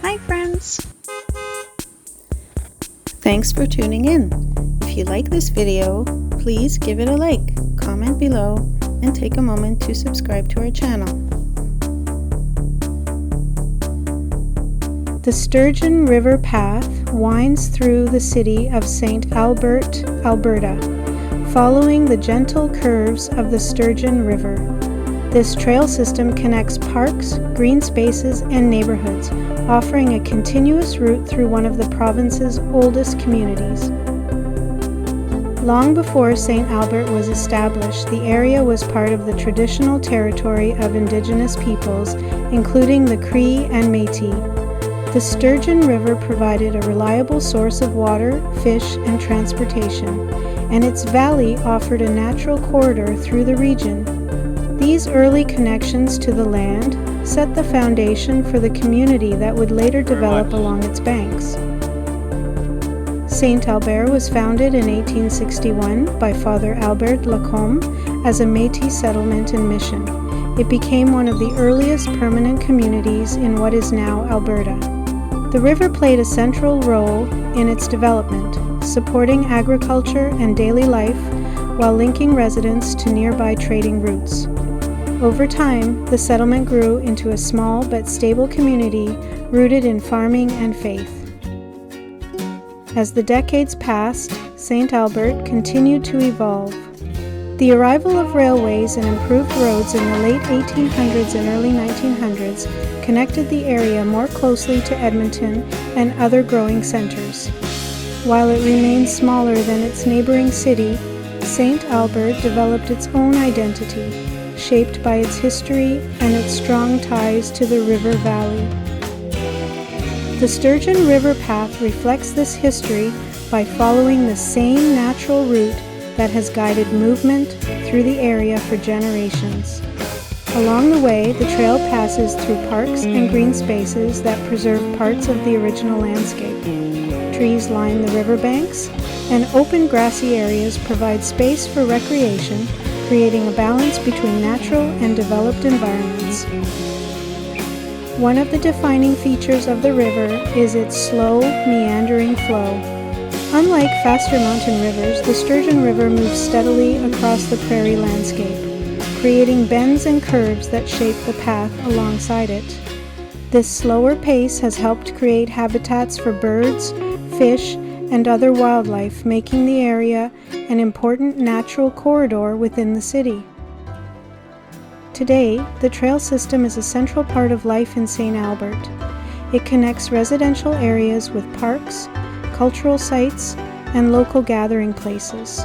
Hi friends! Thanks for tuning in. If you like this video, please give it a like, comment below, and take a moment to subscribe to our channel. The Sturgeon River Path winds through the city of St. Albert, Alberta, following the gentle curves of the Sturgeon River. This trail system connects parks, green spaces, and neighborhoods, offering a continuous route through one of the province's oldest communities. Long before St. Albert was established, the area was part of the traditional territory of Indigenous peoples, including the Cree and Métis. The Sturgeon River provided a reliable source of water, fish, and transportation, and its valley offered a natural corridor through the region. These early connections to the land set the foundation for the community that would later develop along its banks. St. Albert was founded in 1861 by Father Albert Lacombe as a Métis settlement and mission. It became one of the earliest permanent communities in what is now Alberta. The river played a central role in its development, supporting agriculture and daily life while linking residents to nearby trading routes. Over time, the settlement grew into a small but stable community rooted in farming and faith. As the decades passed, St. Albert continued to evolve. The arrival of railways and improved roads in the late 1800s and early 1900s connected the area more closely to Edmonton and other growing centers. While it remained smaller than its neighboring city, St. Albert developed its own identity, shaped by its history and its strong ties to the river valley. The Sturgeon River Path reflects this history by following the same natural route that has guided movement through the area for generations. Along the way, the trail passes through parks and green spaces that preserve parts of the original landscape. Trees line the riverbanks, and open grassy areas provide space for recreation, creating a balance between natural and developed environments. One of the defining features of the river is its slow, meandering flow. Unlike faster mountain rivers, the Sturgeon River moves steadily across the prairie landscape, creating bends and curves that shape the path alongside it. This slower pace has helped create habitats for birds, fish, and other wildlife, making the area an important natural corridor within the city. Today, the trail system is a central part of life in St. Albert. It connects residential areas with parks, cultural sites, and local gathering places.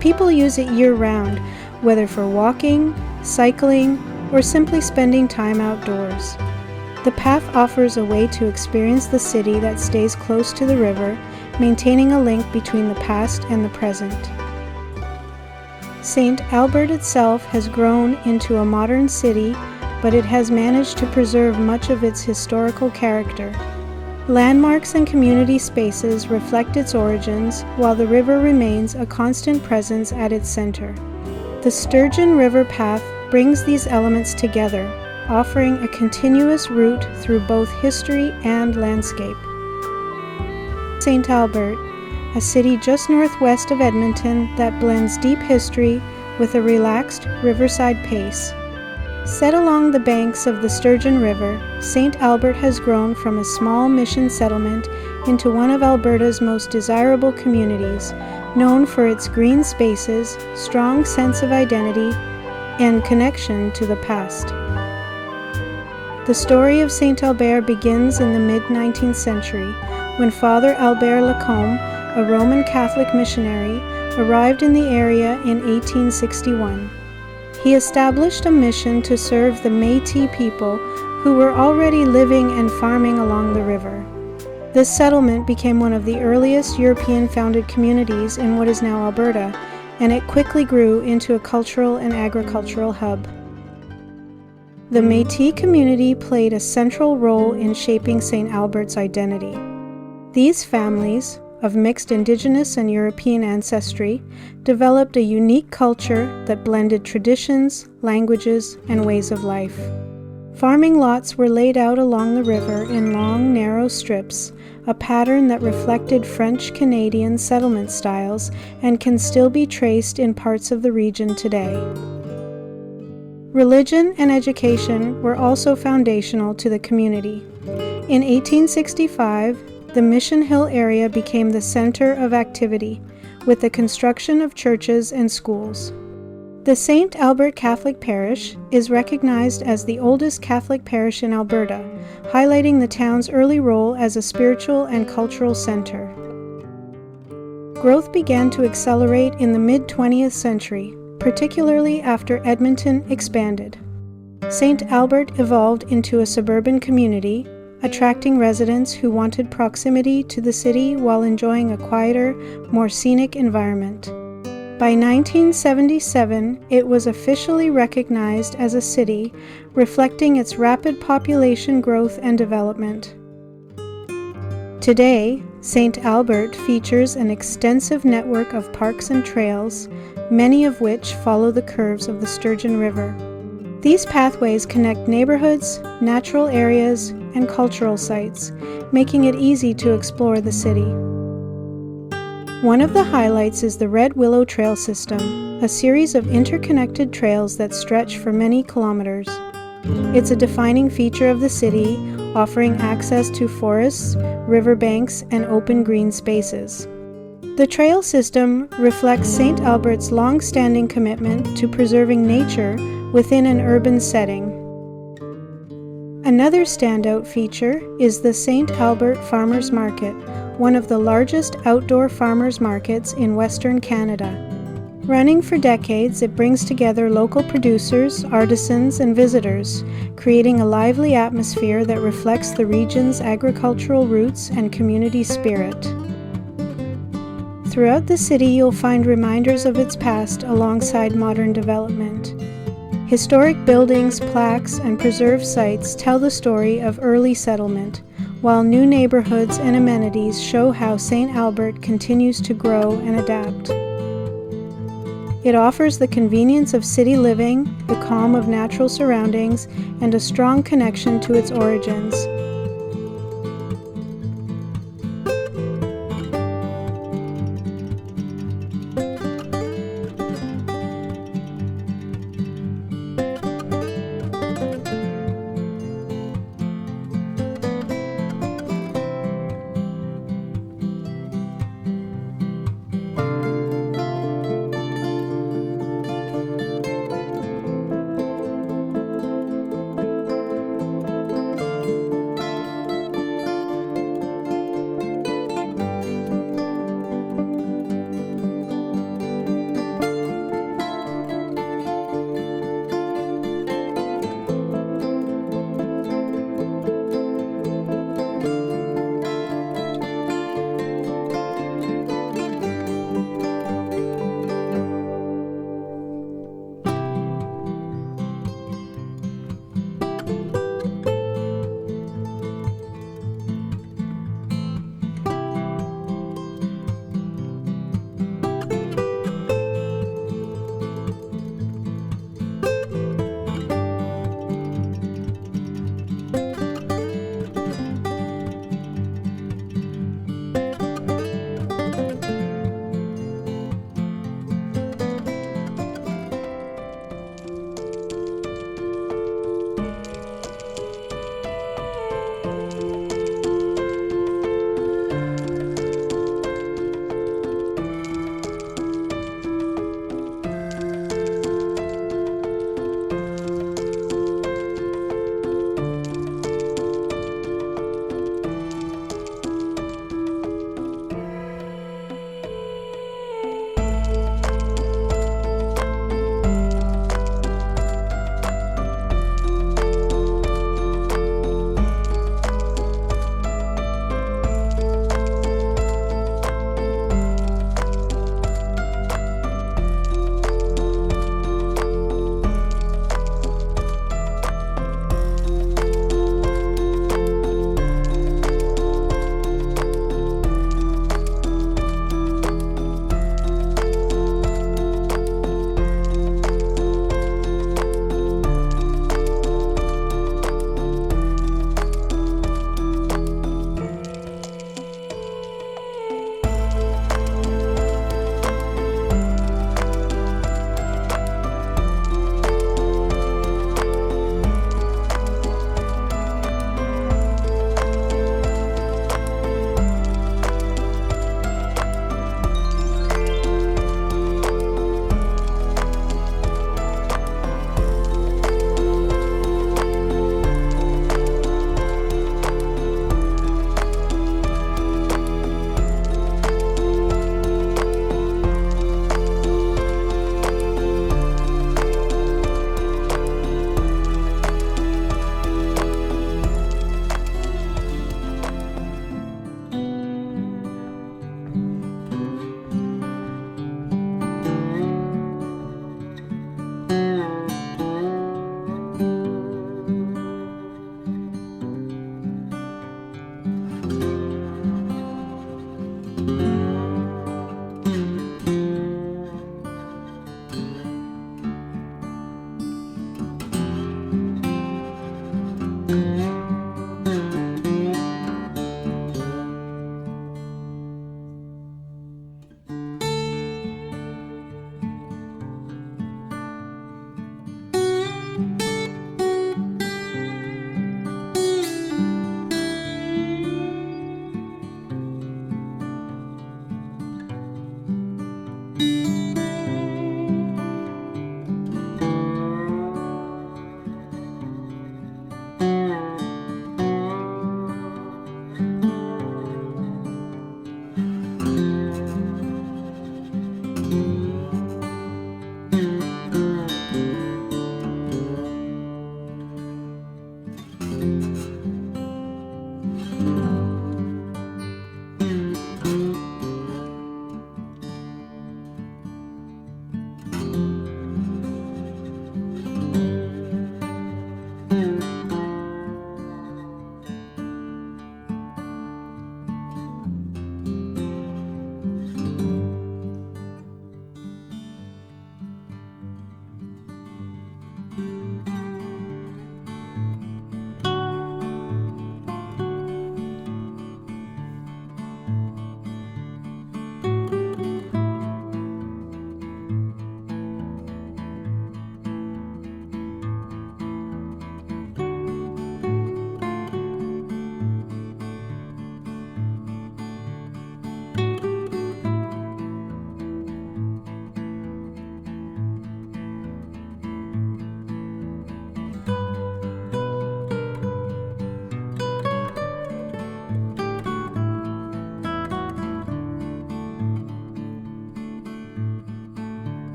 People use it year-round, whether for walking, cycling, or simply spending time outdoors. The path offers a way to experience the city that stays close to the river, maintaining a link between the past and the present. St. Albert itself has grown into a modern city, but it has managed to preserve much of its historical character. Landmarks and community spaces reflect its origins, while the river remains a constant presence at its center. The Sturgeon River Path brings these elements together, offering a continuous route through both history and landscape. St. Albert, a city just northwest of Edmonton that blends deep history with a relaxed riverside pace. Set along the banks of the Sturgeon River, St. Albert has grown from a small mission settlement into one of Alberta's most desirable communities, known for its green spaces, strong sense of identity, and connection to the past. The story of St. Albert begins in the mid-19th century, when Father Albert Lacombe, a Roman Catholic missionary, arrived in the area in 1861. He established a mission to serve the Métis people who were already living and farming along the river. This settlement became one of the earliest European-founded communities in what is now Alberta, and it quickly grew into a cultural and agricultural hub. The Métis community played a central role in shaping St. Albert's identity. These families, of mixed Indigenous and European ancestry, developed a unique culture that blended traditions, languages, and ways of life. Farming lots were laid out along the river in long, narrow strips, a pattern that reflected French-Canadian settlement styles and can still be traced in parts of the region today. Religion and education were also foundational to the community. In 1865, the Mission Hill area became the center of activity, with the construction of churches and schools. The St. Albert Catholic Parish is recognized as the oldest Catholic parish in Alberta, highlighting the town's early role as a spiritual and cultural center. Growth began to accelerate in the mid-20th century, particularly after Edmonton expanded. St. Albert evolved into a suburban community, attracting residents who wanted proximity to the city while enjoying a quieter, more scenic environment. By 1977, it was officially recognized as a city, reflecting its rapid population growth and development. Today, St. Albert features an extensive network of parks and trails, many of which follow the curves of the Sturgeon River. These pathways connect neighborhoods, natural areas, and cultural sites, making it easy to explore the city. One of the highlights is the Red Willow Trail System, a series of interconnected trails that stretch for many kilometers. It's a defining feature of the city, offering access to forests, riverbanks, and open green spaces. The trail system reflects St. Albert's long-standing commitment to preserving nature within an urban setting. Another standout feature is the St. Albert Farmers Market, one of the largest outdoor farmers markets in Western Canada. Running for decades, it brings together local producers, artisans, and visitors, creating a lively atmosphere that reflects the region's agricultural roots and community spirit. Throughout the city, you'll find reminders of its past alongside modern development. Historic buildings, plaques, and preserved sites tell the story of early settlement, while new neighborhoods and amenities show how St. Albert continues to grow and adapt. It offers the convenience of city living, the calm of natural surroundings, and a strong connection to its origins.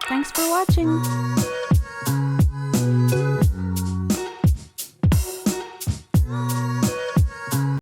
Thanks for watching!